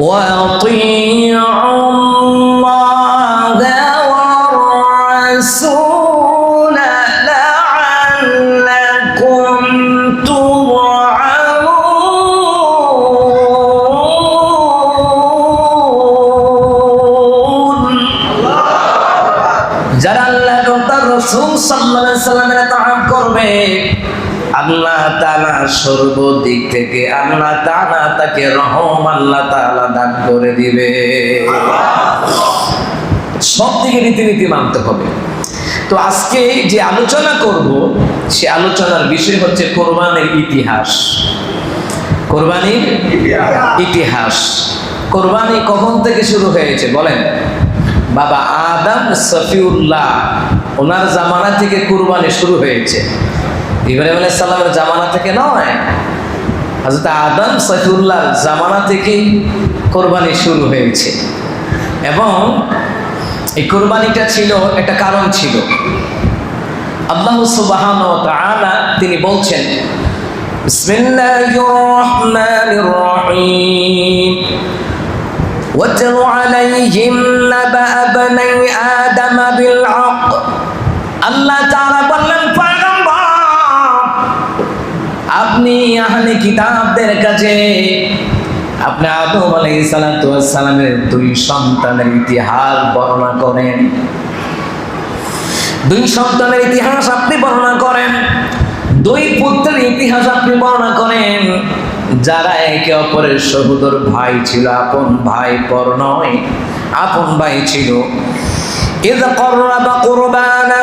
وأطيعوا الله والرسول لعلكم ترحمون যারা আল্লাহ এবং তার রাসূল সাল্লাল্লাহু আলাইহি সাল্লামের ইতাআত করবে আল্লাহ তাআলা সর্বদিক থেকে আল্লাহ তাআলা তাকে রহম আল্লাহ তাআলা দান করে দিবে। সব দিকে রীতিনীতি মানতে হবে। তো আজকে যে আলোচনা করব সে আলোচনার বিষয় হচ্ছে কোরবানির ইতিহাস। কোরবানির ইতিহাস। কোরবানি কখন থেকে শুরু হয়েছে বলেন? বাবা আদম সফিউল্লাহ ওনার জামানা থেকে কোরবানি শুরু হয়েছে। ইব্রাহিম আলাইহিস সালামের জামানা থেকে নয়, হযরত আদম সফিউল্লাহর জামানা থেকে কোরবানি শুরু হয়েছে। এবং এই কোরবানিটা ছিল একটা কারণ ছিল। আল্লাহ সুবহানাহু ওয়া তাআলা তিনি বলছেন বিসমিল্লাহির রহমানির রহিম واتل عليهم نبأ بني آدم بالحق আল্লাহ তাআলা বললেন পয়গম্বর আপনি আহলে কিতাবদের কাছে আপনি আদম আলাইহিস সালাতু ওয়াস সালামের দুই সন্তানের ইতিহাস বর্ণনা করেন। দুই সন্তানের ইতিহাস আপনি বর্ণনা করেন, দুই পুত্রের ইতিহাস আপনি বর্ণনা করেন যারা একে অপরের সহোদর ভাই ছিল, আপন ভাই পর নয়, আপন ভাই ছিল। إذ قرب قربانا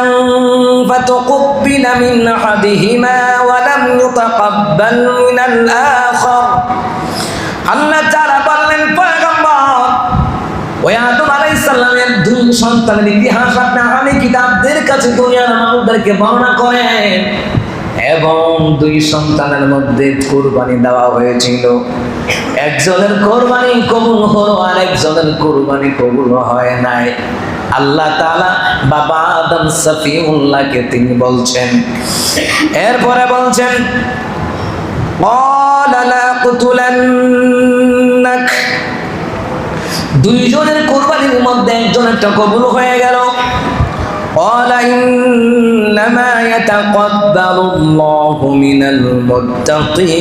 فتقبل من أحدهما ولم يتقبل من الآخر আল্লাহ তাআলা বললেন পয়গম্বর ওই আদম আলাইহিস সালামের দুই সন্তানের ইতিহাস আপনি আহলে কিতাবদের কাছে দুনিয়ার মানুষদেরকে বর্ণনা করেন এবং দুই সন্তানের মধ্যে কুরবানি দেওয়া হয়েছিল। একজনের কুরবানি কবুল হলো আর একজনের কুরবানি কবুল হয় নাই। আল্লাহ তাআলা বাবা আদম সফিউল্লাহকে তিনি বলছেন, এরপরে বলছেন ক্বালা লা কুতুলান্নাক দুইজনের কুরবানির মধ্যে একজনেরটা কবুল হয়ে গেল। قال إنما يتقبل الله من المتقين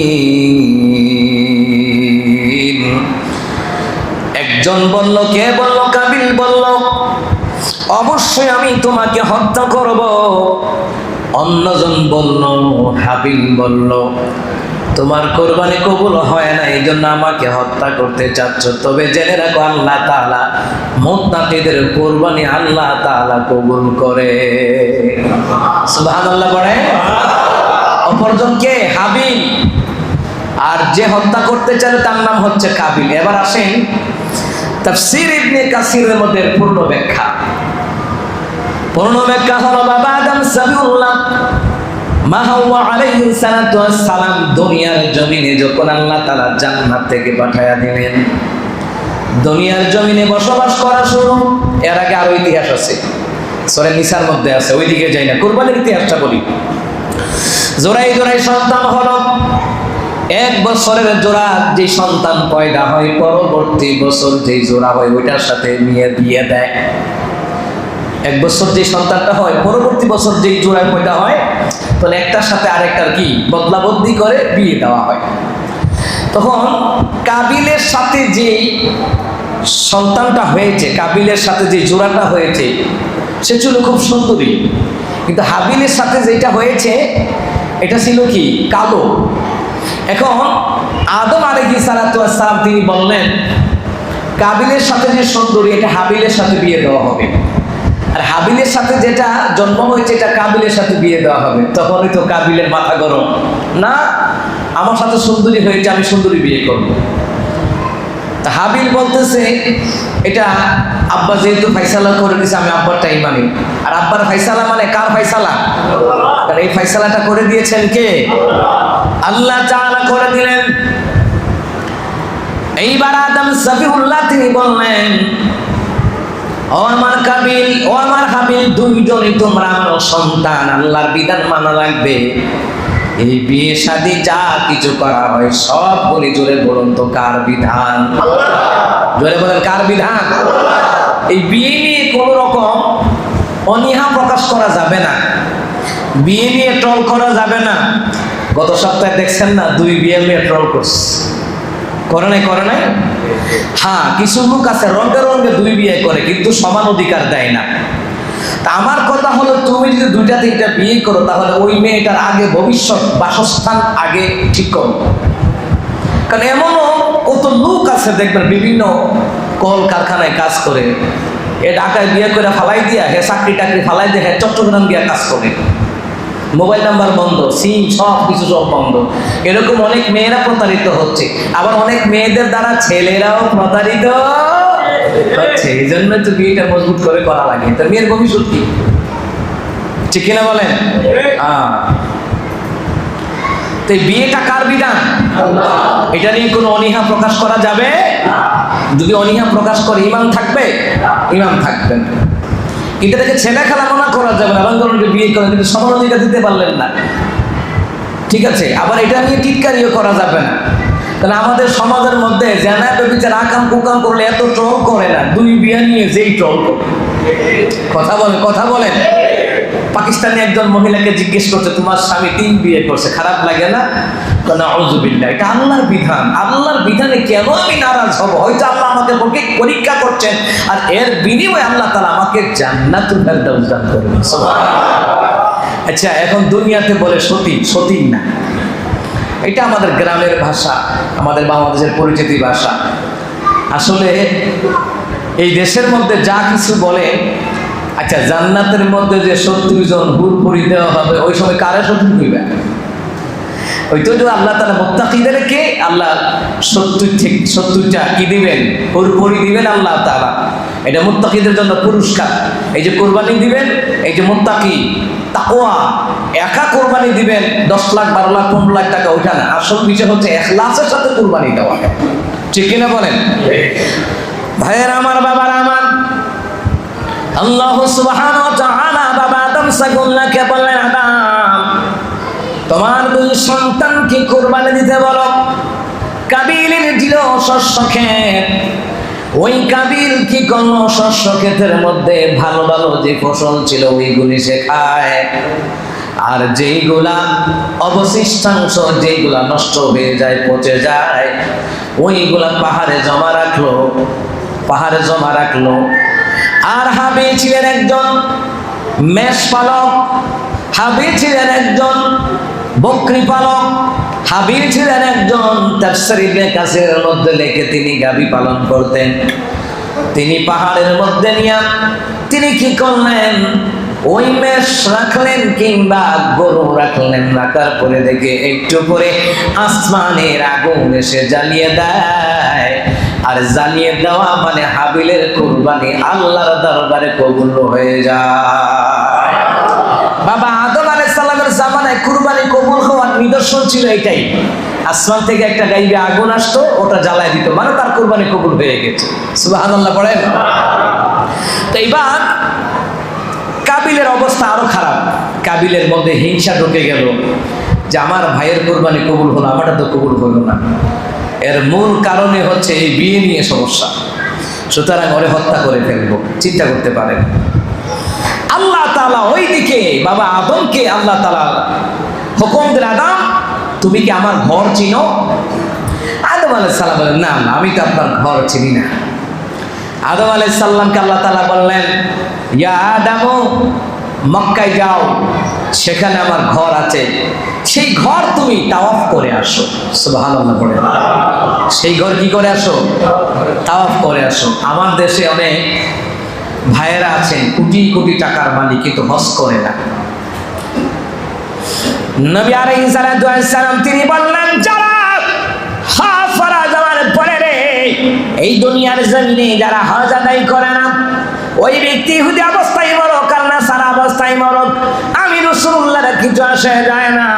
একজন বলল, কে বলল? কাবিল বলল অবশ্যই আমি তোমাকে হত্যা করব। অন্যজন বলল, হাবিল বলল তোমার কোরবানি কবুল হয় না এই জন্য আমাকে হত্যা করতে চাচ্ছ। তবে জেনে রাখো আল্লাহ তাআলা মুত্তাকিদের কোরবানি আল্লাহ তাআলা কবুল করে। সুবহানাল্লাহ পড়ে। অপরজন কে? হাবিল। আর যে হত্যা করতে চাইল তার নাম হচ্ছে কাবিল। এবার আসেন তাফসীর ইবনে কাসিরের মধ্যে পূর্ণ ব্যাখ্যা। পূর্ণ ব্যাখ্যা হলো বাবা আদম সফিউল্লাহ মা হাওয়া আলাইহিস সালাতু ওয়াস সালাম দুনিয়ার জমিনে যখন আল্লাহ তাআলা জান্নাত থেকে পাঠায়া দিলেন, দুনিয়ার জমিনে বসবাস করা শুরু। এর আগে আরো ইতিহাস আছে, সূরা নিসার মধ্যে আছে, ওইদিকে যাই না, কুরবানির ইতিহাসটা বলি। জোড়ায় জোড়ায় সন্তান হলো। এক বছরের জোড়া যে সন্তান পয়দা হয় পরবর্তী বছর যে জোড়া হয় ওইটার সাথে নিয়ে বিয়ে দেয়। এক বছর যে সন্তানটা হয় পরবর্তী বছর যেই জোড়ায় পয়দা হয় তখন একটার সাথে আরেকটার কি বদলা বদলি করে বিয়ে দেওয়া হয়। তখন কাবিলের সাথে যে সন্তানটা হয়েছে, কাবিলের সাথে যে জোড়াটা হয়েছে সে ছিল খুব সুন্দরী, কিন্তু হাবিলের সাথে যেটা হয়েছে এটা ছিল কি কালো। এখন আদম আলাইহিস সালাতু ওয়াস সালাম তিনি বললেন কাবিলের সাথে যে সুন্দরী এটা হাবিলের সাথে বিয়ে দেওয়া হবে, আর হাবিলের সাথে যেটা জন্ম হয়েছে এটা কাবিলের সাথে বিয়ে দেওয়া হবে। তখনই তো কাবিলের মাথা গরম, না আমার সাথে সুন্দরী হয়েছে আমি সুন্দরী বিয়ে করব। হাবিল বলতেছে এটা আব্বা যেহেতু ফাইসালা করে দিয়েছে আমি আব্বারটাই মানি। আর আব্বার ফাইসালা মানে কার ফাইসালা? কারণ এই ফাইসালাটা করে দিয়েছেন কে? আল্লাহ তাআলা করে দিলেন। এইবার আদম সফিউল্লাহ তিনি বললেন ও আমার কাবিল ও আমার হাবিল দুইজনই তোমরা আমার সন্তান, আল্লাহর বিধান মানা লাগবে। এই বিয়ে শাদী যা কিছু করা হয় সব বলে জোরে বলুন তো কার বিধান? জোরে বলেন কার বিধান? এই বিয়ে নিয়ে কোন রকম অনীহা প্রকাশ করা যাবে না, বিয়ে নিয়ে ট্রল করা যাবে না। গত সপ্তাহে দেখছেন না, 2 বিয়ে নিয়ে ট্রল করছে, করে নাই? হ্যাঁ, কিছু লোক আছে রঙে রঙে 2 বিয়ে করে, কিন্তু সমান অধিকার দেয় না। তা আমার কথা হলো, তুমি যদি 2টা-3টা বিয়ে করো, তাহলে ওই মেয়েটার আগে ভবিষ্যৎ বাসস্থান আগে ঠিক করো। কারণ এমনও কত লোক আছে দেখবেন, বিভিন্ন কল কারখানায় কাজ করে, এ ঢাকায় বিয়ে করে ফালাই দিয়া, হে চাকরি টাকরি ফালাই দিয়ে, হে চট্টগ্রাম গিয়া কাজ করে, মোবাইল নাম্বার বন্ধ, সিম সব কিছু সব বন্ধ। এরকম অনেক মেয়েরা প্রতারিত হচ্ছে, আবার অনেক মেয়েদের দ্বারা ছেলেরাও প্রতারিত হচ্ছে। এই জন্য তো বিয়েটা মজবুত করে করা লাগে। তো মেয়ের ভবিষ্যৎ কি, ঠিক কিনা বলেন? তো বিয়েটা কার বিধান? এটা নিয়ে কোনো অনীহা প্রকাশ করা যাবে? যদি অনীহা প্রকাশ করে ইমান থাকবে? ইমান থাকবে না। কিন্তু এটাকে ছেলে খেলা মনে করা যাবে না। বিয়ে করেন কিন্তু সমান অধিকার দিতে পারলেন না, ঠিক আছে। আবার এটা নিয়ে টিটকারিও করা যাবে না। কারণ আমাদের সমাজের মধ্যে জানা বিচার আকাম কুকাম করলে এত ট্রল করে না, 2 বিয়ে নিয়ে যেই ট্রল করে। কথা বলেন। পাকিস্তানি একজন মহিলাকে জিজ্ঞেস করছে, তোমার স্বামী 3 বিয়ে করছে, খারাপ লাগে না? নাউযুবিল্লাহ, এটা আল্লাহর বিধান। আল্লাহর বিধানে কেন আমি নারাজ হব? হয়তো আল্লাহ আমাকে পরীক্ষা করছেন, আর এর বিনিময়ে আল্লাহ তাআলা আমাকে জান্নাতুল ফেরদাউস দান করবেন। সুবহানাল্লাহ। আচ্ছা, এখন দুনিয়াতে বলে সতীন না, এটা আমাদের গ্রামের ভাষা, আমাদের বাংলাদেশের পরিচিতি ভাষা। আসলে এই দেশের মধ্যে যা কিছু বলে, আচ্ছা জান্নাতের মধ্যে যে 70 জন হুর পরি দেওয়া হবে, ওই সময় কারে সতীন হইবে? ওই তো আল্লাহ তাআলা মুত্তাকিদেরকে আল্লাহ 70টা কি দিবেন? হুর পরি দিবেন আল্লাহ তাআলা। এটা মুত্তাকিদের জন্য পুরস্কার। এই যে কোরবানি দিবেন, এই যে মুত্তাকি তাকওয়া, একা কোরবানি দিবেন 10 লাখ 12 লাখ 15 লাখ টাকা, ওইটা না। আসল বিষয় হচ্ছে ইখলাসের সাথে কোরবানি দেওয়া, ঠিক কিনা বলেন? ভাইয়ের আমার, বাবার আমার, আল্লাহ সুবহানাহু ওয়া তাআলা বাবা আদম সাগুল্লাহকে বললেন, আদম তোমার 2 সন্তানকে কোরবানি দিতে বলো। কাবিলের দিল শস্য ক্ষেত, ওই কাবিল কি করলো? শস্য ক্ষেতের মধ্যে ভালো ভালো যে ফসল ছিল ওইগুলি সে খায়, আর যেইগুলা অবশিষ্টাংশ, যেইগুলা নষ্ট হয়ে যায়, পচে যায়, ওইগুলা পাহাড়ে জমা রাখলো। আর হাবিল ছিলেন একজন মেষ পালক, হাবিল ছিলেন একজন বকরি পালক, হাবিল ছিলেন একজন, তাফসীর ইবনে কাসিরের মধ্যে লেখে তিনি গাভী পালন করতেন। তিনি পাহাড়ের মধ্যে নিয়ে তিনি কি করলেন? ওই মেষ রাখলেন কিংবা গরু রাখলেন, রাখার পরে দেখে একটু পরে আসমানের আগুন এসে জ্বালিয়ে দেয়। আর জ্বালিয়ে দেওয়া মানে হাবিলের কুরবানি আল্লাহর দরবারে কবুল হয়ে যায়। বাবা আদম আলাইহিস সালামের জামানায় কুরবানি কবুল হওয়ার নিদর্শন ছিল এটাই। আসমান থেকে একটা গাইবে আগুন আসতো, ওটা জ্বালায় দিত, মানে তার কুরবানি কবুল হয়ে গেছে। সুবহানাল্লাহ পড়েন। তো এবার কাবিলের অবস্থা আরো খারাপ। কাবিলের মধ্যে হিংসা ঢুকে গেল যে আমার ভাইয়ের কুরবানি কবুল হলো, আমারটা তো কবুল হলো না। এর মূল কারণে হচ্ছে এই বিয়ে নিয়ে সমস্যা। সুতরাং ওরে হত্যা করে ফেলবো। চিন্তা করতে পারেন, আল্লাহ তাআলা ওইদিকে বাবা আদমকে আল্লাহ তাআলা হুকুম দিলেন, আদম তুমি কি আমার ঘর চিনো? আদম আলাইহিস সালাম বলেন, না আমি তো আপনার ঘর চিনি না। আদম আলাইহিস সালামকে আল্লাহ তাআলা বললেন, ইয়া আদম, মক্কায় যাও, সেখানে আমার ঘর আছে, সেই ঘর তুমি তাওয়াফ করে আসো। সুবহানাল্লাহ পড়ে। সেই ঘর কি করে আসো? তাওয়াফ করে আসো। আমার দেশে অনেক ভাইয়েরা আছেন কোটি কোটি টাকার মালিক, কিন্তু হজ করে না। নবী আলাইহিস সালাম তিনি বললেন, যারা হজ ফরজ আমার পড়ে রে, এই দুনিয়ার জমিনে যারা হজ আদায় করে না, ওই ব্যক্তি ইহুদি অবস্থায় মরক আর নাসারা অবস্থায় মরক, আমি রাসূলুল্লাহর কিছু আসে যায় না।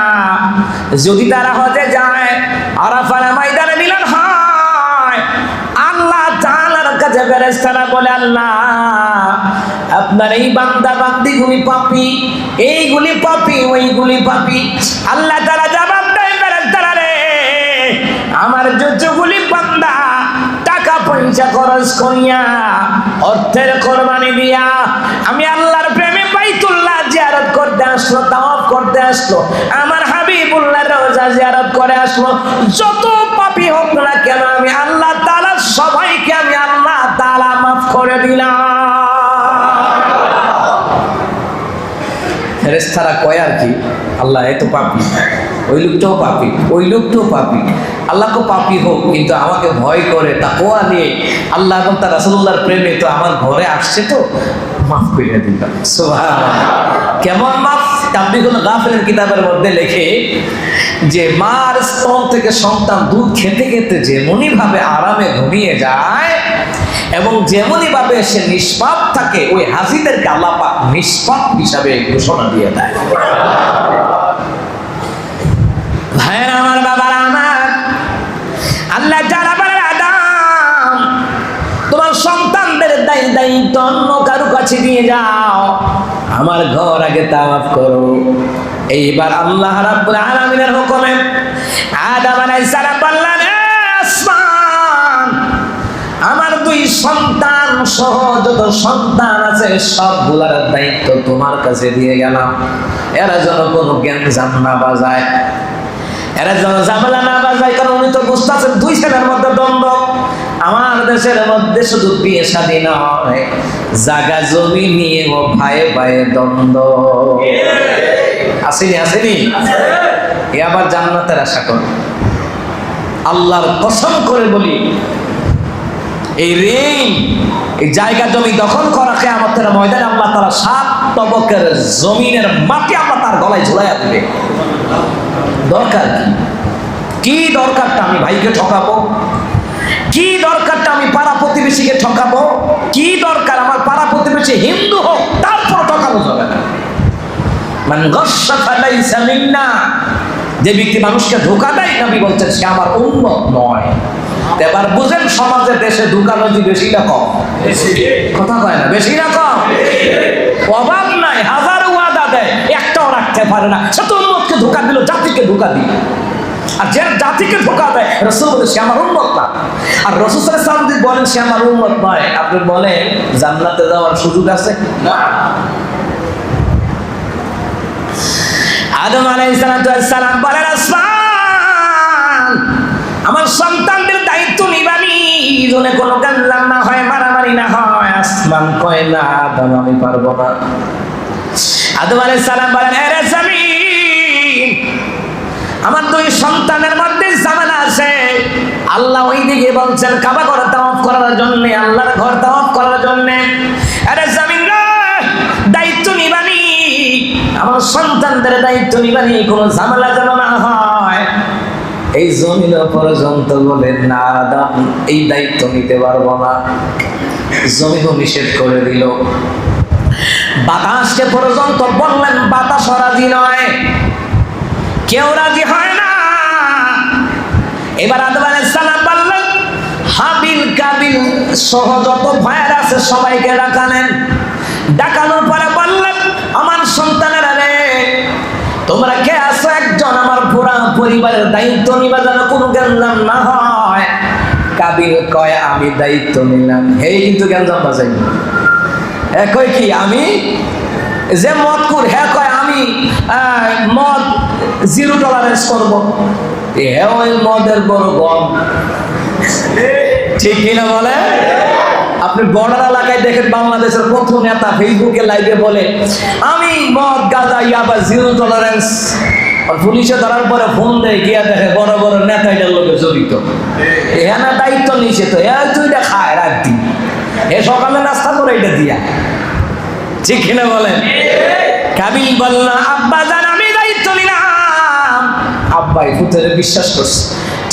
যদি তারা হজে যায়, আরাফার ময়দানে মিলন হয়, আল্লাহ তাআলার কাছে ফেরেশতারা বলে, আল্লাহ আপনার এই বান্দা বান্দিগুলি পাপী, এইগুলি পাপী, ওইগুলি পাপী। আল্লাহ তাআলা জবাব দেয়, ফেরেশতারা রে, আমার যতগুলি বান্দা টাকা পয়সা খরচ করিয়া, অর্থের কোরবানি দিয়া আমি আল্লাহর প্রেমে বাইতুল্লাহ জিয়ারত করতে আসলো, তাওয়াফ করতে আসলো, আমার হাবিবুল্লাহ রওজা জিয়ারত করে আসলো। যত পাপী হোক না কেন আমি আল্লাহ তাআলা সবাইকে আমি আল্লাহ তাআলা মাফ করে দিলাম। ফেরেশতারা কয় আর কি, আল্লাহ এত পাপী, ওই লোকটাও পাপী, ওই লোকটাও পাপী, আল্লাহকে পাপী হোক কিন্তু আমাকে ভয় করে তাকওয়া নিয়ে আল্লাহ এবং তার রাসূলুল্লাহর প্রেমে তো আমার ঘরে আসছে, তো মাফ করে দিলাম। সুবহানাল্লাহ। কেমন মাফ? তাবলীগুল গাফিলের কিতাবের মধ্যে লেখে যে মার স্তন থেকে সন্তান দুধ খেতে খেতে যেমনি ভাবে আরামে ঘুমিয়ে যায় এবং যেমনি ভাবে সে নিষ্পাপ থাকে, ওই হাজিদেরকে আল্লাহ পাক নিষ্পাপ হিসাবে ঘোষণা দিয়ে দেয়। ভাইরা আমার, বাবারা আমার, আল্লাহ যারা বলেন আদম তোমার সন্তানদের দায়িত্ব অন্য কারো কাছে দিয়ে যাও, আমার ঘর আগে তাওয়াফ করো। এইবার আল্লাহ রাব্বুল আলামিনের হুকুমে আদম আলাইহিস সালাম বললেন, আসমান আমার দুই সন্তান সহ যত সন্তান আছে সবগুলার দায়িত্ব তোমার কাছে দিয়ে গেলাম। এরা যেন কোনো গ্যাঞ্জাম না বাজায়, এরা যেন ঝামেলা না বাজায়, কারণ উনি তো বুঝতে আছেন দুই ছেলের মধ্যে দ্বন্দ্ব। আমার দেশের মধ্যে শুধু বিয়ে শাদী নয়, জায়গা জমি নিয়ে ও ভাইয়ে ভাইয়ে দ্বন্দ্ব। আসেনি আসেনি? এ আবার জান্নাতের আশা করে। আল্লাহর কসম করে বলি, এই ঋণ, এই জায়গা জমি দখল করা কিয়ামতের ময়দানে আল্লাহ তাআলা 7 তবকের জমিনের মাটি আল্লাহ তার গলায় ঝুলাইয়া দিবে। দরকার কি? দরকারটা আমি ভাইকে ঠকাবো? কি দরকারটা আমি পাড়া প্রতিবেশীকে ঠকাবো? কি দরকার আমার পাড়া প্রতিবেশী হিন্দু হোক তারপর ঠকানো যাবে না। মান গাশশা ফালাইসা মিন্না, যে ব্যক্তি মানুষকে ধোঁকা দেয় নবী বলছেন সে আমার উম্মত নয়। এবার বুঝেন সমাজে দেশে ধোঁকাবাজি বেশি না কম? কথা কয় না, বেশি না কম? অভাব নাই, হাজার ওয়াদা দেয়, একটাও রাখতে পারে না। সে তো উম্মতকে ধোঁকা দিল, জাতিকে ধোঁকা দিল। আর যে জাতিকে ধোঁকা দেয় রাসূল বলে সে আমার উম্মত না। আর রাসূল সাল্লাল্লাহু আলাইহি ওয়াসাল্লাম যদি বলেন সে আমার উম্মত নয়, আপনি বলেন জান্নাতে যাওয়ার সুযোগ আছে? না। আদম আলাইহিস সালাম বলেন, আসমান আমার সন্তানদের দায়িত্ব নিবানি, জনে কোনো গাঞ্জাম না হয়, মারামারি না হয়। আসমান কয় না আদম আমি পারবো না। আদম আলাইহিস সালাম বলেন, আরে জমিন আমার দুই সন্তানের মধ্যে ঝামেলা আছে। আল্লাহ ওই দিকে বলছেন কাবা ঘর তাওয়াফ করার জন্য, আল্লাহর ঘর তাওয়াফ করার জন্য। আরে জমিন রে দায়িত্ব নিবানি, আমার সন্তানদের দায়িত্ব নিবানি, কোনো ঝামেলা যেন না হয়। এই জমিন পর্যন্ত বলেন না আদম এই দায়িত্ব নিতে পারবো না। জমিনও নিষেধ করে দিল। বাতাসকে পর্যন্ত বললেন বাতাস রাজি নয়, কেউ রাজি হয় না। এবার আদম আলাইহিস সালাম বললেন হাবিল কাবিল সহ যত ভাইয়ের আছে সবাইকে ডাকালেন। ডাকানোর পরে বললেন আমার সন্তানেরা রে, তোমরা কে আছো একজন আমার পুরা পরিবারের দায়িত্ব নিবা যেন কোনো গ্যাঞ্জাম না হয়। কাবিল কয় আমি দায়িত্ব নিলাম। এই কিন্তু গ্যাঞ্জাম বাজাই কয় কি আমি যে মদ কুর, হ্যাঁ কয় আমি মদ 0 টলারেন্স করবো। হ্যাঁ ওই মদের বড় গম, ঠিক কিনা বলে? আপনি বর্ডার এলাকায় দেখেন বাংলাদেশের প্রথম নেতা ফেসবুকে লাইভে বলে আমি মদ গাঁজা ইয়াবা 0 টলারেন্স। আর পুলিশে ধরার পরে ফোন দেয়, গিয়া দেখে বড় বড় নেতা এটার লোকে জড়িত। এখানে দায়িত্ব নিছে তো তুই এটা খায় রাত দিন, এ সকালে নাস্তা করে এটা দিয়া, ঠিক কিনা বলেন? কাবিল বলল আব্বা জান আমি দায়িত্ব নিলাম। আব্বাই পুত্রে বিশ্বাস করছে,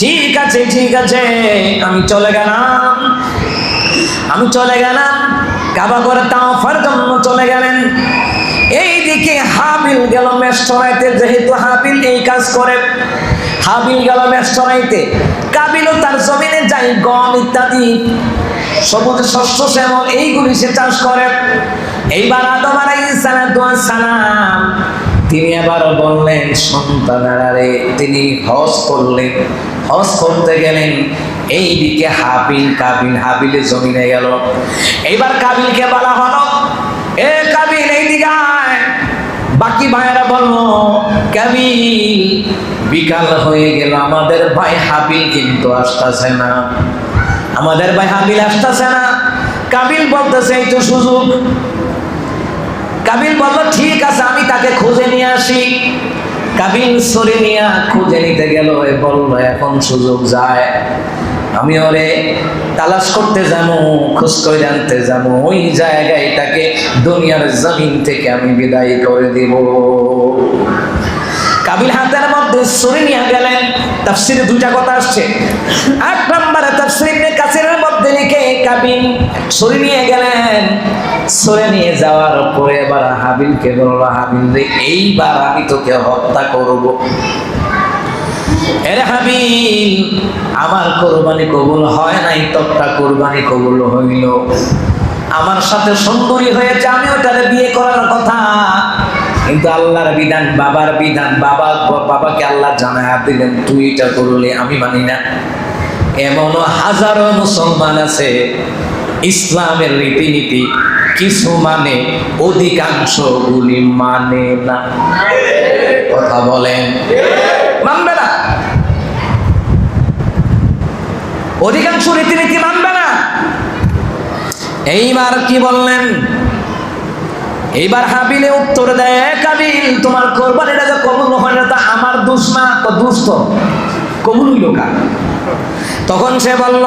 ঠিক আছে ঠিক আছে আমি চলে গেলাম। কাবা ঘরে তাওয়াফের জন্য চলে গেলেন। এইদিকে হাবিল গেল মেষ চড়াইতে, যেহেতু হাবিল এই কাজ করে, হাবিল গেল মেষ চড়াইতে। কাবিলও তার জমিনে যাই গম ইত্যাদি সবুজ শস্য শ্যামল এইগুলি সে চাষ করে। এইবার আদম আলাইহিস সালাম তিনি আবার বললেন সন্তানেরা রে, তিনি হজ করলেন। হজ করতে গেলেন। এইদিকে হাবিলের জমিনে গেল। এইবার কাবিলকে বলা হলো, এ কাবিল এইদিকে আয়। বাকি ভাইয়েরা বলল, কাবিল বিকাল হয়ে গেল, আমাদের ভাই হাবিল কিন্তু আসতেছে না, আমাদের ভাই হাবিল আসতেছে না। কাবিল বলতেছে এই তো সুযোগ। কাবিল বলল, ঠিক আছে, আমি তাকে খুঁজে নিয়ে আসি। কাবিল সরে নিয়ে খুঁজে নিতে গেল। বলল, এখন সুযোগ যায়, আমি ওরে তালাশ করতে যাবো, খোঁজ করে আনতে যাবো, ওই জায়গায় তাকে দুনিয়ার জমিন থেকে আমি বিদায় করে দিব। কাবিল হাতের মধ্যে ছুরি নিয়ে গেলেন। তাফসিরে দুইটা কথা আসছে। এক নম্বরে তাফসির ইবনে কাসিরের মধ্যে লিখে কাবিল ছুরি নিয়ে গেলেন। ছুরি নিয়ে যাওয়ার পরে এবার হাবিলকে বলল, হাবিল রে, এইবার আমি তোকে হত্যা করব। এরে হাবিল, আমার কোরবানি কবুল হয় নাই, তোরটা কোরবানি কবুল হইল। আমার সাথে সুন্দরী হয়েছে, আমি ওটারে বিয়ে করার কথা, কিন্তু আল্লাহর বিধান, বাবার বিধান, বাবাকে আল্লাহ জানায়া দিলেন তুই এটা করলে, আমি মানি না। এমনও হাজারো মুসলমান আছে ইসলামের রীতিনীতি কিছু মানে, অধিকাংশগুলি মানে না। কথা বলেন, মানবে না, অধিকাংশ রীতিনীতি মানবে না। এইবার কি বললেন? এইবার হাবিলে উত্তর দেয়, কাবিল তোমার কোরবানিটা যে কবুল হয় না তা আমার দোষ না, তো দোষ তো কবুল হইল কার? তখন সে বলল,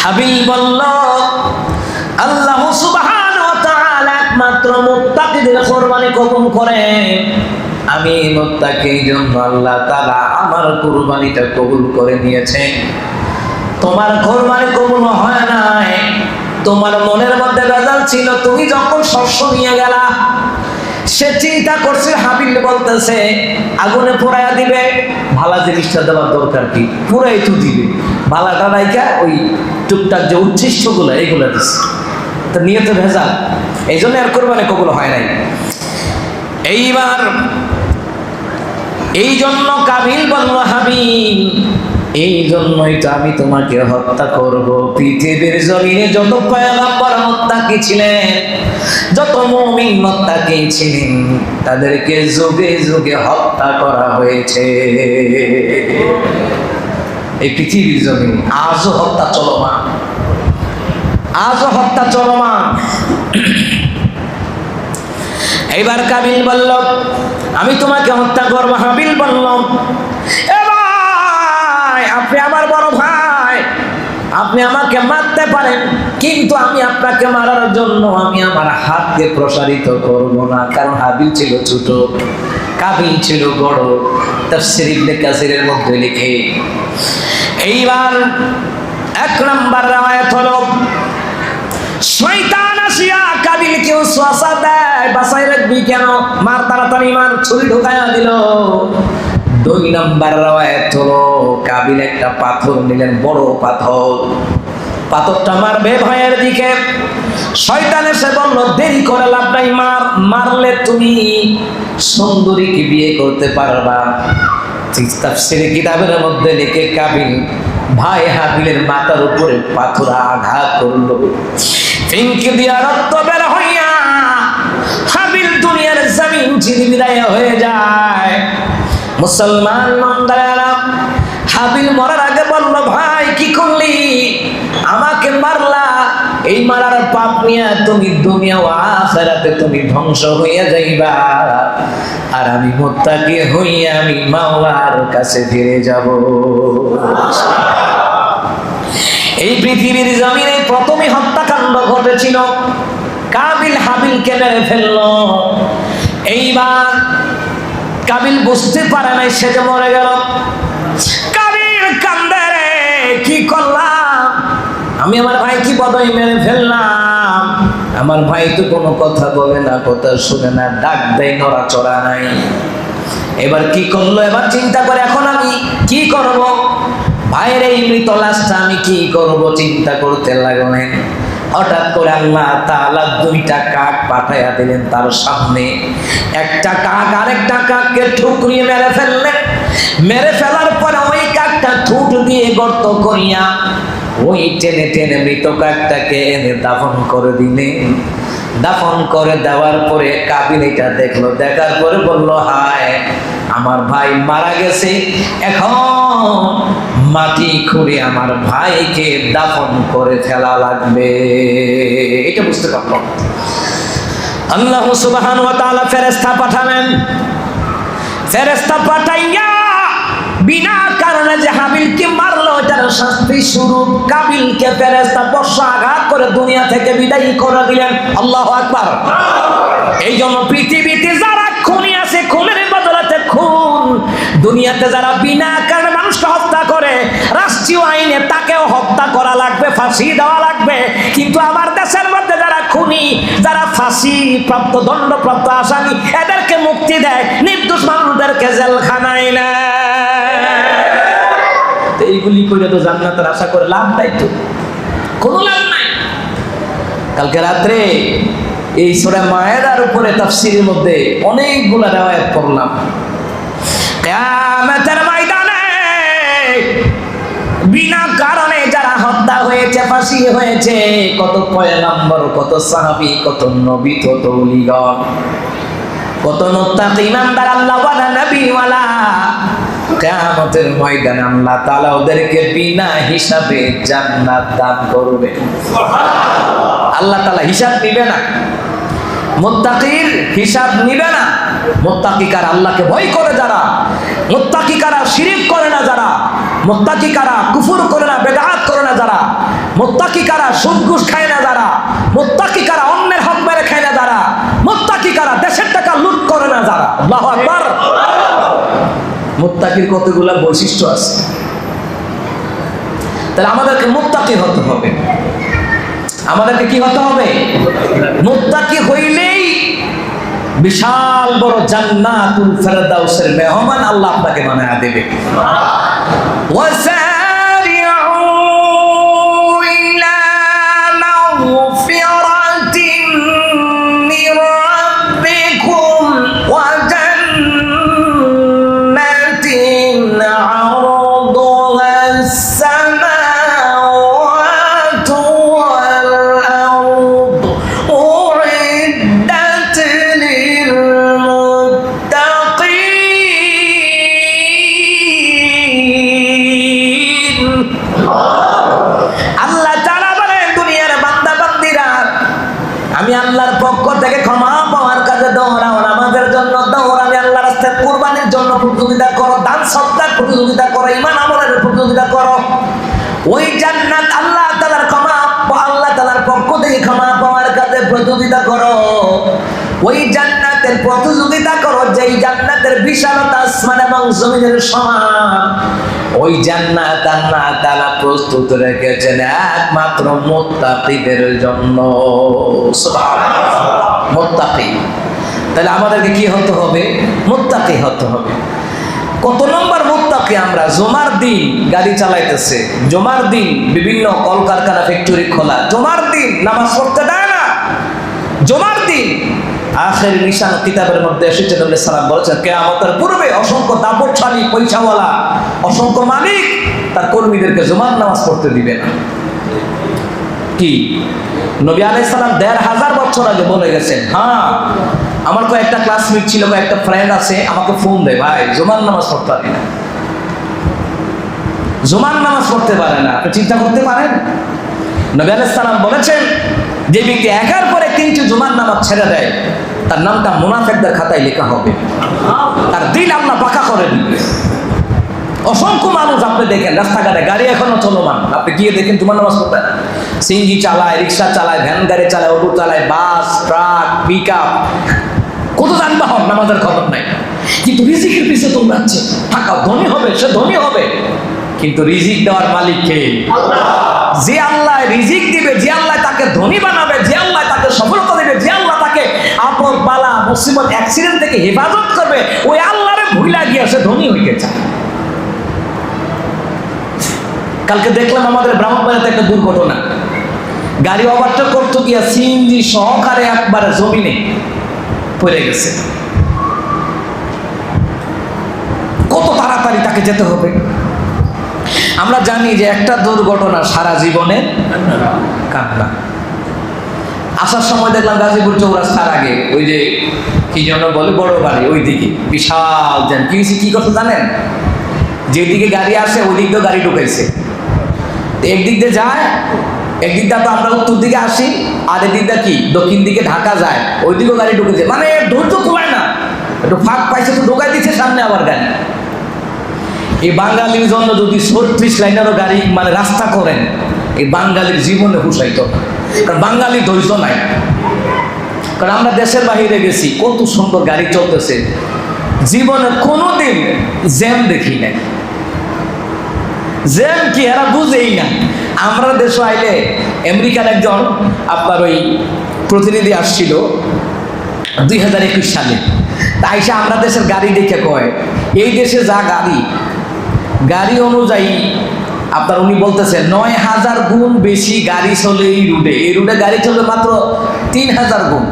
হাবিল বলল, আল্লাহ সুবহানাহু ওয়া তাআলা একমাত্র মুত্তাকিদের কোরবানি কবুল করেন। আমি মুত্তাকি, জন্য আল্লাহ তাআলা আমার কোরবানিটা কবুল করে নিয়েছেন। তোমার কোরবানি কবুল হয় নাই, তোমার মনের মধ্যে ভেজাল ছিল। তুমি যখন শস্য নিয়ে গেলা, সে চিন্তা করছে, হাবিল বলতেছে আগুনে পোড়াইয়া দিবে, ভালা জিনিসটা দেওয়ার দরকার কি, পুরাই তো দিবে, ভালাটা রাইকা ওই টুকটাক যে উচ্ছিষ্ট গুলো এইগুলো দিচ্ছে, তো নিয়ে তো ভেজাল, এই জন্য আর কোরবানি কবুল হয় নাই। এইবার এই জন্য কাবিল বলল, হাবিল এই জন্যই তো আমি তোমাকে হত্যা করব। পৃথিবীর জমিনে যত পয়গম্বর মুত্তাকি ছিলেন, যত মুমিন মুত্তাকি ছিলেন, তাদেরকে যুগে যুগে হত্যা করা হয়েছে। এই পৃথিবীর জমিনে আজও হত্যা চলমান, আজও হত্যা চলমান। এইবার কাবিল বলল, আমি তোমাকে হত্যা করবো। হাবিল বলল, আপনি আমার বড় ভাই, আপনি আমাকে মারতে পারেন, কিন্তু আমি আপনাকে মারার জন্য আমি আমার হাতকে প্রসারিত করব না। কারণ হাবিল ছিল ছোট, কাবিল ছিল বড়। তাফসীর ইবনে কাসিরের মধ্যে লিখে। এইবার এক নাম্বার রাওয়ায়াত হলো, শয়তান আসিয়া কাবিলকে ওয়াসওয়াসা দেয়, বাঁচাই রাখবি কেন, মার তাড়াতাড়ি মার, ছুরি ঢোকায়া দিল। দুই নাম্বার রাওয়ায়াত হলো, কাবিল একটা পাথর নিলেন, বড় পাথর, পাথরটা মারবে ভাইয়ের দিকে। শয়তান এসে বলল, দেরি করে লাভ নাই, মারলে তুমি সুন্দরীকে বিয়ে করতে পারবা। তাফসীর কিতাবের মধ্যে লিখে, কাবিল ভাই হাবিলের মাথার উপরে পাথর আঘাত করলো, ফিনকি দিয়া রক্ত বের হইয়া হাবিল দুনিয়ার জমিন ছিড়ে বিদায় হয়ে যায়। মুসলমান নন্দারা হাবিল মরার আগে বলল, ভাই কি করলি, আমাকে মারলা, এই মারার পাপ নিয়ে তুমি দুনিয়া ও আখিরাতে তুমি ধ্বংস হইয়া যাইবা, আর আমি মুত্তাকি হইয়া আমি মাওলার কাছে ফিরে যাব। এই পৃথিবীর জমিনে প্রথমে হত্যাকাণ্ড ঘটেছিল, কাবিল হাবিলকে মেরে ফেলল। এইবার কাবিল বুঝতে পারে নাই সে যে মরে গেল। কাবিল কান্দে, রে কি করলাম আমি, আমার ভাই কি বদই মেরে ফেললাম, আমার ভাই তো কোনো কথা বলে না, কথা শুনে না, ডাক দেয়, নড়াচড়া নাই। এবার কি করলো, এবার চিন্তা করে এখন আমি কি করব, ভাইয়ের এই মৃত লাশটা আমি কি করব চিন্তা করতে লাগলেন। হঠাৎ করে আল্লাহ তাআলা দুইটা কাক পাঠাইয়া দিলেন তার সামনে। একটা কাক আরেকটা কাককে ঠুকরিয়ে মেরে ফেললেন। মেরে ফেলার পরে ওই কাকটা ঠুট দিয়ে গর্ত করিয়া ওই টেনে টেনে মৃত কাকটাকে এনে দাফন করে দিলেন। দাফন করে দেওয়ার পরে কাবিল এটা দেখলো, দেখার পরে বলল, হায় আমার ভাই মারা গেছে, এখন মাটি খুঁড়ে আমার ভাইকে দাফন করে ফেলা লাগবে। এটা বুঝতে পারলো। আল্লাহ সুবহানাহু ওয়া তাআলা ফেরেশতা পাঠালেন। ফেরেশতা পাঠাইয়া বিনা কারণে যে হাবিলকে মারলো এটার শাস্তি স্বরূপ কাবিলকে ফেরেশতা বর্ষাঘাত করে দুনিয়া থেকে বিদায় করে দিলেন। আল্লাহু আকবার। এই জন্য পৃথিবীতে যারা খুনি আছে, খুনের বদলাতে খুন, দুনিয়াতে যারা বিনা কারণে মানুষকে হত্যা করে, রাষ্ট্রীয় আইনে তাকেও হত্যা করা লাগবে, ফাঁসি দেওয়া লাগবে। কিন্তু আমার দেশের মধ্যে যারা খুনি, যারা ফাঁসি প্রাপ্ত দণ্ডপ্রাপ্ত আসামি, এদেরকে মুক্তি দেয়, নির্দোষ মানুষদেরকে জেলখানায় নেয়। এইগুলি করে তো জান্নাতের আশা করে লাভ নাই, তো কোনো লাভ নাই। কালকে রাত্রে এই সূরা মায়েদার উপরে তাফসীরের মধ্যে অনেকগুলা riwayat পড়লাম। কিয়ামতের ময়দানে বিনা কারণে যারা হত্যা হয়েছে, ফাঁসি হয়েছে, কত পয়গম্বর, কত সাহাবী, কত নবী, কত ওলিগণ, কত মুত্তাকি ইমানদার আল্লাহওয়ালা নবীওয়ালা, কিয়ামতের ময়দানে আল্লাহ তাআলা ওদেরকে বিনা হিসাবে জান্নাত দান করবে। সুবহানাল্লাহ। আল্লাহ তাআলা হিসাব নিবে না, মুত্তাকির হিসাব নিবে না। মুত্তাকি কারা? আল্লাহকে ভয় করে যারা, মুত্তাকি কারা? শিরক করে না যারা, মুত্তাকি কারা? কুফর করে না, বেদাত করে না যারা, মুত্তাকি কারা? সুদ ঘুষ খায় না যারা, মুত্তাকি কারা? অন্যের হক মেরে খায় না যারা, মুত্তাকি কারা? দেশের টাকা লুট করে না যারা। আল্লাহু আকবার। মুত্তাকির কতগুলা বৈশিষ্ট্য আছে। তাহলে আমাদেরকে মুত্তাকি হতে হবে। আমাদেরকে কি হতে হবে? মুত্তাকি হইলেই বিশাল বড় জান্নাতুল ফেরদাউসের মেহমান আল্লাহ আপনাকে বানায়া দেবে। ওয়াসারিউ ইলা মাগফিরাতিন মির রাব্বিকুম ওয়া জান্নাতিন আরদুহাস সামাওয়াতু ওয়াল আরদু উইদ্দাত লিল মুত্তাকিন। আল্লাহ তাআলা বলেন, দুনিয়ার বান্দা বান্দীরা, আমি আল্লাহর পক্ষ থেকে ক্ষমা পাওয়ার কাজে দৌড়াও, নামাজের জন্য দৌড়, আমি আল্লাহর রাস্তায় কুরবানির জন্য প্রতিযোগিতা করো, দান সদকার প্রতিযোগিতা করো, ঈমান আমলের প্রতিযোগিতা করো। ওই জান্নাত আল্লাহ তাআলার ক্ষমা, আল্লাহ তাআলার পক্ষ থেকে ক্ষমা পাওয়ার কাজে প্রতিযোগিতা করো। ওই জান্নাতের প্রতিযোগিতা করো যেই জান্নাতের বিশালতা আসমান এবং জমিনের সমান। ওই জান্নাত আল্লাহ তাআলা প্রস্তুত রেখেছেন একমাত্র মুত্তাকিদের জন্য। সুবহানাল্লাহ। মুত্তাকি। তাহলে আমাদেরকে কি হতে হবে? মুত্তাকি হতে হবে। কত নম্বর মুত্তাকি আমরা? জুমার দিন গাড়ি চালাইতেছে, জুমার দিন বিভিন্ন কলকারখানা ফ্যাক্টরি খোলা, জুমার দিন নামাজ পড়তে দেয় না, জুমার দিন আখের নিশান কিতাবের মধ্যে এসেছে, নবী সাল্লাল্লাহু আলাইহি ওয়াসাল্লাম বলেছেন কিয়ামতের পূর্বে অসংখ্য দাপটশালী পয়সাওয়ালা, অসংখ্য মালিক তার কর্মীদেরকে জুমার নামাজ পড়তে দিবে না। কি নবী আলাইহিস সালাম ১৫০০ বছর আগে বলে গেছেন। হ্যাঁ, আমার কয়েকটা ক্লাসমেট ছিল, কয়েকটা ফ্রেন্ড আছে, আমাকে ফোন দেয়, ভাই জুমার নামাজ পড়তে পারি না, জুমার নামাজ পড়তে পারে না। আপনি চিন্তা করতে পারেন, নবী আলাইহিস সালাম বলেছেন যে ব্যক্তি একের পরে ৩টি জুমার নামাজ ছেড়ে দেয় তার নামটা মুনাফিকদের খাতায় লেখা হবে, তার দিল আল্লাহ পাকা করে দিবে। অসংখ্য মানুষ আপনি দেখেন রাস্তাঘাটে, গাড়ি এখনো চলমান, আপনি গিয়ে দেখেন জুমার নামাজ পড়তে না, সিএনজি চালায়, রিক্সা চালায়, ভ্যান গাড়ি চালায়, অটো চালায়, বাস, ট্রাক, পিকআপ, কত যানবাহন, নামাজের খবর নাই। কিন্তু রিজিকের পিছনে দৌড়াচ্ছে, টাকা ধনী হবে, সে ধনী হবে, কিন্তু রিজিক দেওয়ার মালিক কে? আল্লাহ। যে আল্লাহ রিজিক দিবে, যে আল্লাহ তাকে ধনী বানাবে, যে আল্লাহ তাকে সফলতা দিবে, যে আল্লাহ তাকে আপদ বালা মুসিবত অ্যাক্সিডেন্ট থেকে হেফাজত করবে, ওই আল্লাহরে ভুলা গিয়া সে ধনী হইতে চায়। কালকে দেখলাম আমাদের ব্রাহ্মণবাড়িতে একটা দুর্ঘটনা, গাড়ি ওভারটেক করতে গিয়া সিএনজি সহকারে একবারে জমিনে পড়ে গেছে। কত তাড়াতাড়ি তাকে যেতে হবে। আমরা জানি যে একটা দুর্ঘটনা সারা জীবনে কান্না। আসার সময় দেখলাম গাজীপুর চৌরাস্তার আগে ওই যে কি যেন বলে বড় বাড়ি, ওই দিকে বিশাল জ্যাম। কি কথা জানেন? যেদিকে গাড়ি আসে ওই দিক দিয়ে গাড়ি ঢুকাইছে। একদিক দিয়ে যায়, একদিক দিয়ে তো আমরা উত্তর দিকে আসি, আর এদিক দিয়ে কি দক্ষিণ দিকে ঢাকা যায়, ওই দিকেও গাড়ি ঢুকেছে। মানে ধৈর্য কুলায় না, একটু ফাঁক পাইছে তো ঢোকাই দিচ্ছে সামনে আবার গাড়ি। এই বাঙালির জন্য যদি 36 লাইনেরও গাড়ি মানে রাস্তা করেন, এই বাঙালির জীবনে হুসাইত না, কারণ বাঙালির ধৈর্য নাই। কারণ আমরা দেশের বাহিরে গেছি, কত সুন্দর গাড়ি চলতেছে, জীবনে কোনোদিন জ্যাম দেখি নাই। জ্যাম কি এরা বুঝেই না। আমরা দেশে আইলে আমেরিকার একজন আপনার ওই প্রতিনিধি আসছিল 2021 সালে, তাই সে আমরা দেশের গাড়ি দেখে কয় এই দেশে যা গাড়ি অনুযায়ী আপনার উনি বলতেছেন 9000 গুণ বেশি গাড়ি চলে এই রুটে গাড়ি চলে মাত্র 3000 গুণ।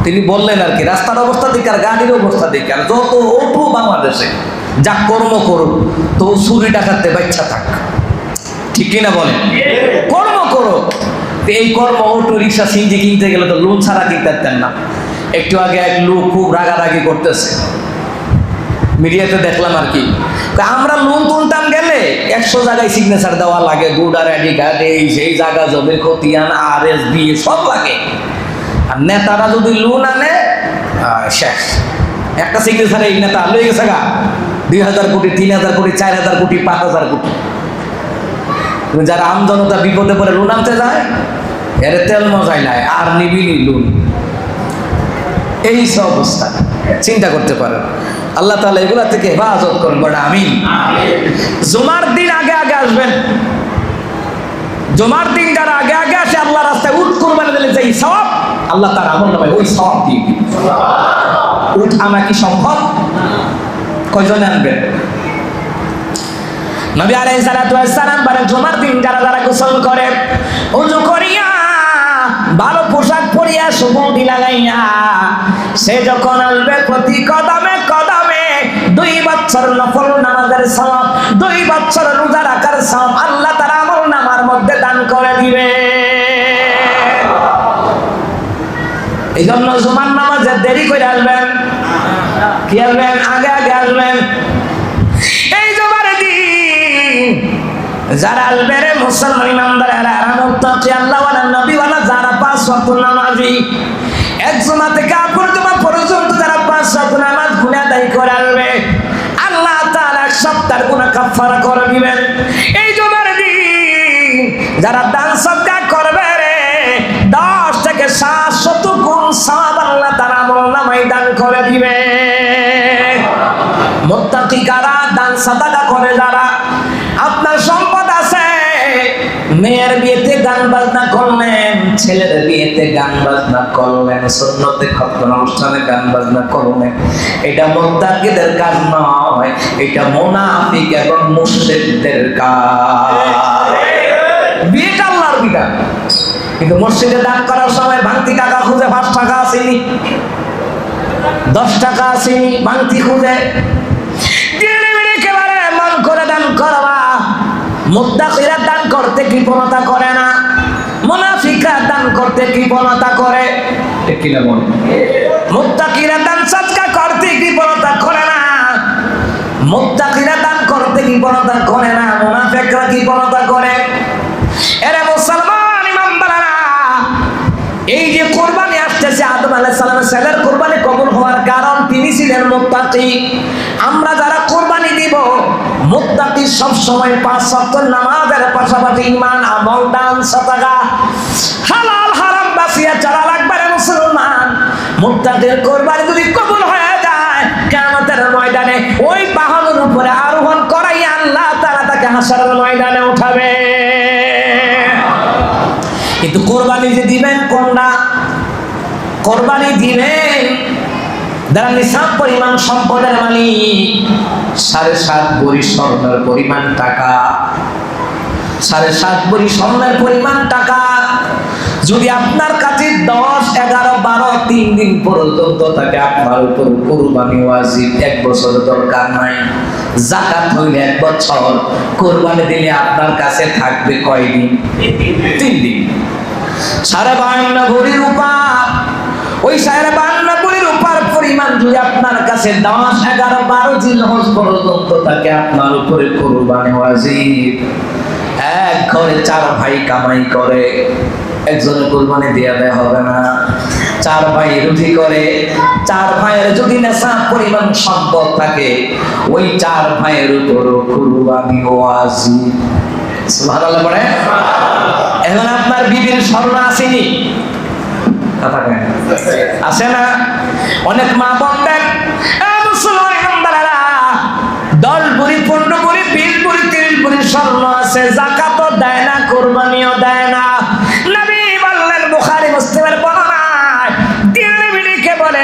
তিনি বললেন আর কি, রাস্তার অবস্থা দেখে আর গাড়ির অবস্থা দেখে আর যত ওঠো বাংলাদেশে যা কর্ম করুক তো চুরি ডাকাতে বাচ্চা থাক, ঠিক কিনা বলেন? কর্ম করো। এই কর্ম অটো রিক্সা সিএনজি কিনতে গেলে তো লোন ছাড়া কিনতে পারতেন না। একটু আগে এক লোক খুব রাগারাগি করতেছে, মিডিয়াতে দেখলাম আর কি, আমরা লোন তুলতাম গেলে 100 জায়গায় সিগনেচার দেওয়া লাগে, গুডার আইডি কার্ড, এই সেই জায়গা জমির খতিয়ান RSB সব লাগে। আর নেতারা যদি লোন আনে শেষ, একটা সিগনেচারে এই নেতা লয়ে গেছে গা 2000 কোটি, 3000 কোটি, 4000 কোটি, 5000 কোটি। যারা আমজনতা বিপদে পড়ে লোন আনতে যায়, এর তেল মজাই নাই, আর নিবিনি লোন। এই সব অবস্থা চিন্তা করতে পারেন। আল্লাহ তাআলা এগুলা থেকে হেফাজত করুন, বড় আমিন। জুমার দিন আগে আগে আসবেন। জুমার দিন যারা আগে আগে আসে আল্লাহ রাস্তায় উট কুরবানি দিলে যেই সওয়াব আল্লাহ তার আমল নামায় ওই সওয়াব দিয়ে দিবেন। উট আনা কি সম্ভব? কয়জন আনবেন? নবী আলাইহিস সালাতু ওয়াস সালাম বলেন জুমার দিন যারা যারা গোসল করে, ওযু করিয়া ভালো পোশাক পরিয়া সুগন্ধি লাগাইয়া সে যখন আসবে প্রতি কদমে কদমে 2 বছর নফল নামাজের সওয়াব, 2 বছর রোজা রাখার সওয়াব আল্লাহ তাআলা আমল নামার মধ্যে দান করে দিবে। এই জন্য জুমার নামাজে দেরি করে আসবেন, কি আসবেন? আগে আগে আসবেন। এই জুমার দিন যারা আসবে রে মুসলমান ইমানদারেরা, মুত্তাকি আল্লাহওয়ালা নবীওয়ালা যারা 5 ওয়াক্ত নামাজি, এক জুমা থেকে অপর জুমা পর্যন্ত যারা 5 ওয়াক্ত নামাজ গুনাহ আদায় করে আসবে, আল্লাহ তাআলা এক সপ্তাহের গুনাহ কাফারা করে দিবেন। এই জুমার দিন যারা দান সদকা করবে রে 10 থেকে 700 গুণ সওয়াব আল্লাহ তাআলা আমলনামায় দান করে দিবে। মুত্তাকি কারা? দান সাদাকা করে যারা। আপনার সম্পদ আছে, মেয়ের বিয়েতে গান বাজনা করলেন, ছেলের বিয়েতে গান বাজনা করলেন, সুন্নতে খতম অনুষ্ঠানে গান বাজনা করলেন, এটা মুত্তাকিদের কাজ নয়, এটা মুনাফিক এবং মুশরিকদের কাজ। বিয়েটা আল্লাহর বিধান, কিন্তু মসজিদে দান করার সময় ভাঙতি টাকা খুঁজে 5 টাকা আসেনি, 10 টাকা আসেনি, ভাঙতি খুঁজে একেবারে মন করে দান করবা। মুত্তাকিরা দান করতে কৃপণতা করে না, মুনাফিকরা দান করতে কৃপণতা করে, ঠিক কি না বলেন? মুত্তাকিরা দান সদকা করতে কৃপণতা করে না, মুত্তাকিরা দান করতে কৃপণতা করে না, মুনাফিকরা কৃপণতা করে। এরে মুসলমান ইমানদারেরা, এই যে কুরবানি আসতেছে, আদম আলাইহিস সালামের ছেলের কুরবানি কবুল হওয়ার কারণ তিনি ছিলেন মুত্তাকি। আমরা যারা কুরবানি দিব, মুত্তাকি সব সময় 5 ওয়াক্ত নামাজের পাশাপাশি ঈমান, আমল, দান, সাদাকা, হালাল হারাম বাঁচিয়ে চলা লাগবে রে মুসলমান। মুত্তাকির কুরবানি যদি কবুল হয়ে যায়, কিয়ামতের ময়দানে ওই বাহনের উপরে আরোহণ করাইয়া আল্লাহ তাআলা তাকে হাশরের ময়দানে উঠাবে। কিন্তু কোরবানি যে দিবেন কোনটা? কোরবানি দিবেন যারা নিসাব পরিমাণ সম্পদের মালিক, 7.5 ভরি স্বর্ণের পরিমাণ টাকা, 7.5 ভরি স্বর্ণের পরিমাণ টাকা যদি আপনার কাছে 10, 11, 12, 3 দিন পর্যন্ত থাকে, আপনার উপর কুরবানি ওয়াজিব। 1 বছর দরকার নাই, যাকাত হইলে 1 বছর, কুরবানি দিলে আপনার কাছে থাকবে কয়দিন? 3 দিন। 52.5 ভরি রূপা, ওই 52.5 ভরি রূপার পরিমাণ যদি আপনার কাছে 10, 11, 12 জিলহজ পর্যন্ত থাকে, আপনার উপরে কুরবানি ওয়াজিব। এক ঘরে 4 ভাই কামাই করে, একজনের কুরবানি দেয়া দেয়া হবে না। 4 ভাই রুজি করে, 4 ভাইয়ের যদি নেশা পরিমাণ সম্পদ থাকে, ওই 4 ভাইয়ের উপর কুরবানি ওয়াজিব। সুবহানাল্লাহ পড়ে। এখন আপনার বিবির স্বর্ণ আসেনি, কথা কেন আসে না? অনেক মা বলতেন 10 ভরি, 15 ভরি, 20 ভরি, 30 ভরি স্বর্ণ আছে, যাকাতও দেয় না, কুরবানিও দেয় না। নবী বললেন, বুখারী মুসলিমের বর্ণনায়, দিল্লিকে বলে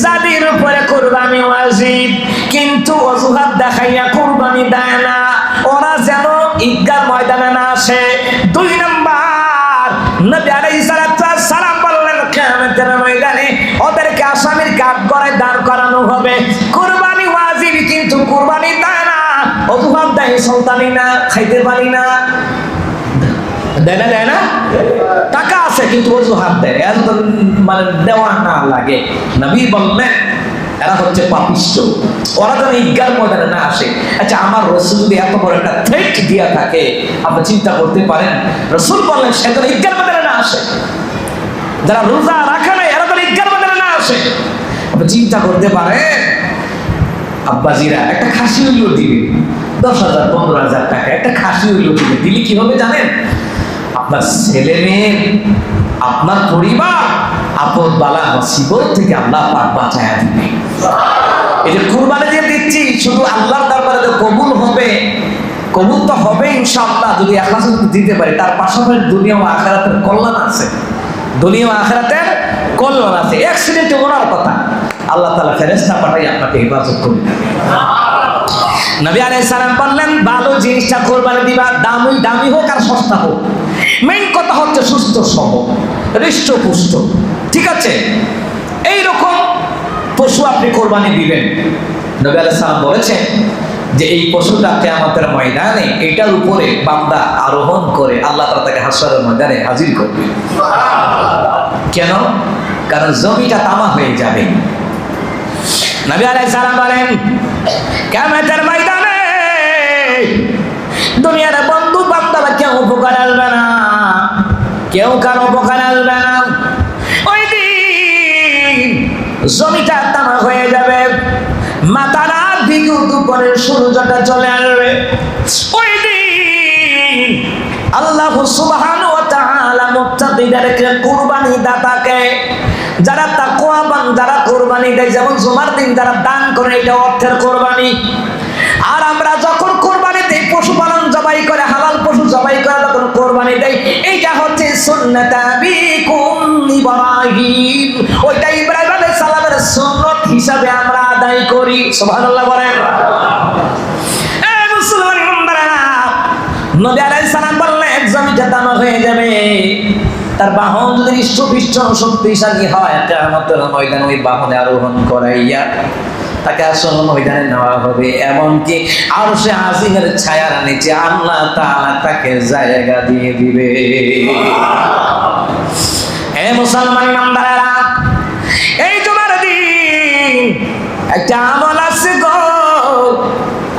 যাদের উপরে কুরবানি ওয়াজিব কিন্তু অজুহাত দেখাইয়া কুরবানি দেয় না, ওরা যেন ঈদগাহ ময়দানে না আসে। 2 নাম্বার, নবী আলাইহিস সালাম বললেন, কিয়ামতের ময়দানে ওদেরকে আসামির কাঠগড়ায় দাঁড় করানো হবে। কুরবানি ওয়াজিব কিন্তু কুরবানি দেয় না, অজুহাত দেয়, সন্তানি না, খাইতে পারি না, দেয় না, টাকা আছে কিন্তু অজুহাত দেয়, এত মানে দেওয়া না লাগে। নবী বললেন এরা হচ্ছে পাপিষ্ঠ, ওরা যেন ঈদগাহ ময়দানে না আসে। আচ্ছা, আমার রাসূল যদি এত বড় একটা থ্রেট দিয়া থাকে, আপনি চিন্তা করতে পারেন, রাসূল বললেন সে যেন ঈদগাহ ময়দানে না আসে। যারা রোজা রাখে না, এরা যেন ঈদগাহ ময়দানে না আসে। আপনি চিন্তা করতে পারেন, আব্বাজিরা একটা খাসি হইলেও দিবে, 10,000, 15,000 টাকা একটা খাসি হইলেও দিবে। দিলে কি হবে জানেন? আপনার ছেলে মেয়ে, আপনার পরিবার আপদ বালা মুসিবত থেকে আল্লাহ পাক বাঁচায়া দিবে। এই যে কুরবানি দিয়ে দিচ্ছি, শুধু আল্লাহর দরবারে কবুল হবে, কবুল তো হবে ইনশাআল্লাহ যদি ইখলাস দিতে পারি, তার পাশাপাশি দুনিয়া ও আখিরাতের কল্যাণ আছে, দুনিয়া ও আখিরাতের কল্যাণ আছে। অ্যাক্সিডেন্টে ওনার কথা, আল্লাহ তাআলা ফেরেশতা পাঠাই আপনাকে হেফাজত করবে। নবী আলাইহিস সালাম বললেন, ভালো জিনিসটা কুরবানি দিবা, দামি হোক আর সস্তা হোক, মেইন কথা হচ্ছে সুস্থ সবল, হৃষ্টপুষ্ট, ঠিক আছে? এইরকম পশু আপনি কোরবানি দিবেন। নবী আলাইহিস সালাম বলেছেন যে এই পশুটা কিয়ামতের ময়দানে এটার উপরে বান্দা আরোহণ করে আল্লাহ তাআলা তাকে হাসরের ময়দানে হাজির করবে। কেন? কারণ জমিটা তামা হয়ে যাবে। নবী আলাইহিস সালাম বলেন, কিয়ামতের ময়দানে দুনিয়ার বন্ধু বান্ধব কেউ উপকার আসবে না, কেউ কারো উপকার আসবে না। ওই দিন জমিটা তামা হয়ে যাবে, মাথার দিকে দুপুরের সূর্যটা চলে আসবে। ওই দিন আল্লাহ সুবহানাহু ওয়া তাআলা মুত্তাকিদেরকে, কুরবানি দাতাকে, যারা তাকওয়াবান, যারা কুরবানি দেয়, যেমন জুমার দিন যারা দান করে, এটা অর্থের কুরবানি। আর আমরা যখন কুরবানি দেই, পশুপালন জবাই করে, হালাল পশু জবাই করে যখন কুরবানি দেই, এইটা হচ্ছে সুন্নাত আবিকুম ইব্রাহিম, ওইটা ইব্রাহিম আলাইহিস সালামের সুন্নাত হিসাবে আমরা আদায় করি। সুবহানাল্লাহ বলেন। এই মুসলমান বান্দারা, নবী আলাইহিস সালাম বললেন জমিটা তামা হয়ে যাবে, তার বাহন যদি হৃষ্টপুষ্ট শক্তিশালী হয়, কিয়ামতের ময়দানে ওই বাহনে আরোহণ করাইয়া তাকে আসল ময়দানে নেওয়া হবে। এমনকি আরশে আজিমের ছায়ার নিচে আল্লাহ তাআলা তাকে জায়গা দিয়ে দিবে। হে মুসলমান বান্দারা, এই জুমার দিন একটা আমল আছে গো,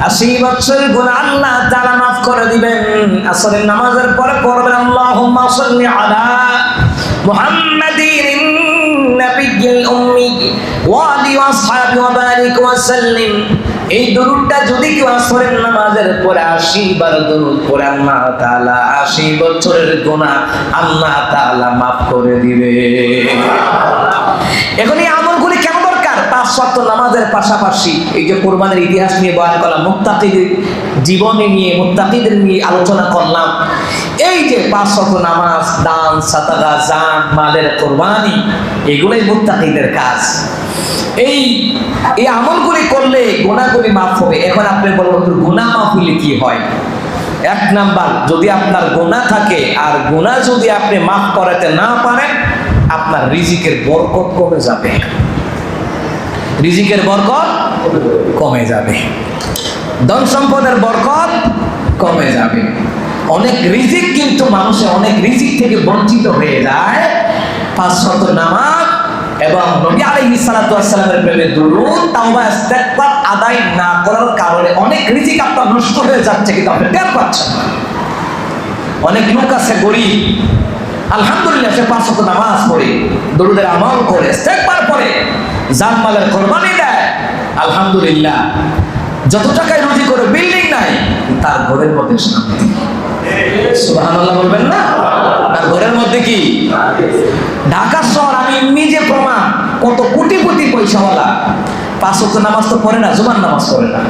80 বছরের গুনাহ আল্লাহ তাআলা মাফ করে দিবেন। আসরের নামাজের পরে পড়বেন, আল্লাহুম্মা সাল্লি আলা মুহাম্মাদিন নাবিয়্যিল উম্মি ওয়া আলিহি ওয়া আসহাবিহি ওয়া বারিক ওয়া সাল্লিম। এই দরুদটা যদি কেউ আসরের নামাজের পরে 80 বার দরুদ পড়ে, আল্লাহ তাআলা 80 বছরের গুনাহ আল্লাহ তাআলা মাফ করে দিবে। এখন এই আমলগুলি কেন দরকার? 5 ওয়াক্ত নামাজের পাশাপাশি এই যে কুরবানির ইতিহাস নিয়ে বয়ান করলাম, মুত্তাকিদের জীবনী নিয়ে, মুত্তাকিদের নিয়ে আলোচনা করলাম, এই যে 5 ওয়াক্ত নামাজ, দান, সাদাকা, জান, মালের কোরবানি, এগুলাই মুত্তাকিদের কাজ। এই আমলগুলি করলে গুনাহগুলি মাফ হবে। এখন আপনি বলুন গুনাহ মাফ হলে কি হয়? 1 নাম্বার, যদি আপনার গুনাহ থাকে আর গুনাহ যদি আপনি মাফ করাতে না পারেন, আপনার রিজিকের বরকত কমে যাবে। রিজিকের বরকত কমে যাবে, ধন সম্পদের বরকত কমে যাবে। অনেক রিজিক কিন্তু মানুষের অনেক রিজিক থেকে বঞ্চিত হয়ে যায় 5 ওয়াক্ত নামাজ এবং নবী আলাইহিস সালাতু ওয়াস সালামের প্রেমে দুরূদ, তাওবা, ইস্তিগফার আদায় না করার কারণে অনেক রিজিক আপনার নষ্ট হয়ে যাচ্ছে, কিন্তু আপনি টের পাচ্ছেন না। অনেক লোক আছে গরিব, আলহামদুলিল্লাহ সে 5 ওয়াক্ত নামাজ পড়ে, দুরূদের আমল করে, ইস্তিগফার পড়ে, জান মালের কোরবানি দেয়, আলহামদুলিল্লাহ যত টাকায় রুজি করে বিল্ডিং নাই, তার ঘরের মধ্যে শান্তি। সুবহানাল্লাহ বলবেন না? তার ঘরের মধ্যে কি? ঢাকা শহর, আমি নিজে প্রমাণ, কত কোটি কোটি পয়সাওয়ালা 5 ওয়াক্ত নামাজ তো পড়ে না, জুমার নামাজ পড়ে না।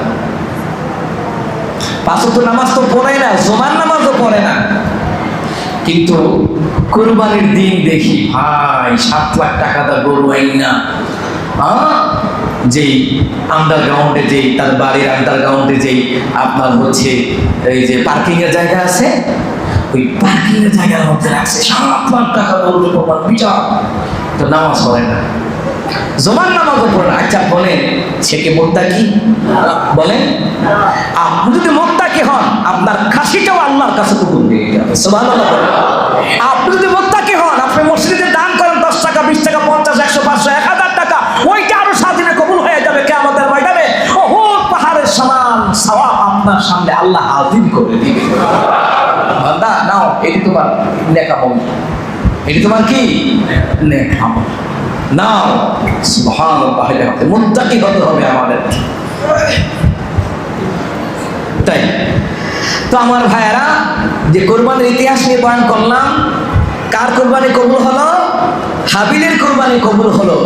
5 ওয়াক্ত নামাজ তো পড়ে না, জুমার নামাজও পড়ে না, কিন্তু কুরবানির দিন দেখি ভাই 7 লাখ টাকা তার গরু হয় না, যেই আন্ডারগ্রাউন্ডে, যেই তার বাড়ির আন্ডারগ্রাউন্ডে যেই আপনার হচ্ছে এই যে পার্কিং এর জায়গা আছে, ওই পার্কিং এর জায়গার মধ্যে রাখছে 7 লাখ টাকা গরু কোরবান, বিচার তো নামাজ পড়ে না, জুমার নামাজও পড়ে না। আচ্ছা বলেন, সে কি মুত্তাকি? বলেন, আপনি যদি মুত্তাকি হন, আপনার খাসিটাও আল্লাহর কাছে কবুল হয়ে যাবে। সুবহানাল্লাহ। আপনি যদি মুত্তাকি হন, আপনি মসজিদে দান করেন 10 টাকা, 20 টাকা, 50, 100, 500, 1000 টাকা, ওইটা আরো 7 দিনে কবুল হয়ে যাবে। কিয়ামতের ময়দানে ওহুদ পাহাড়ের সমান সওয়াব আপনার সামনে আল্লাহ হাজির করে দিবে। বান্দা নাও, এটি তোমার নেক আমল, এটি তোমার কি নেক আমল, নাও। সুবহানাল্লাহ, মুত্তাকি হতে হবে আমাদের। তাই তো আমার ভাইয়েরা, যে কোরবানির ইতিহাস নিয়ে বয়ান করলাম, কার কোরবানি কবুল হলো? হাবিলের কোরবানি কবুল হলো।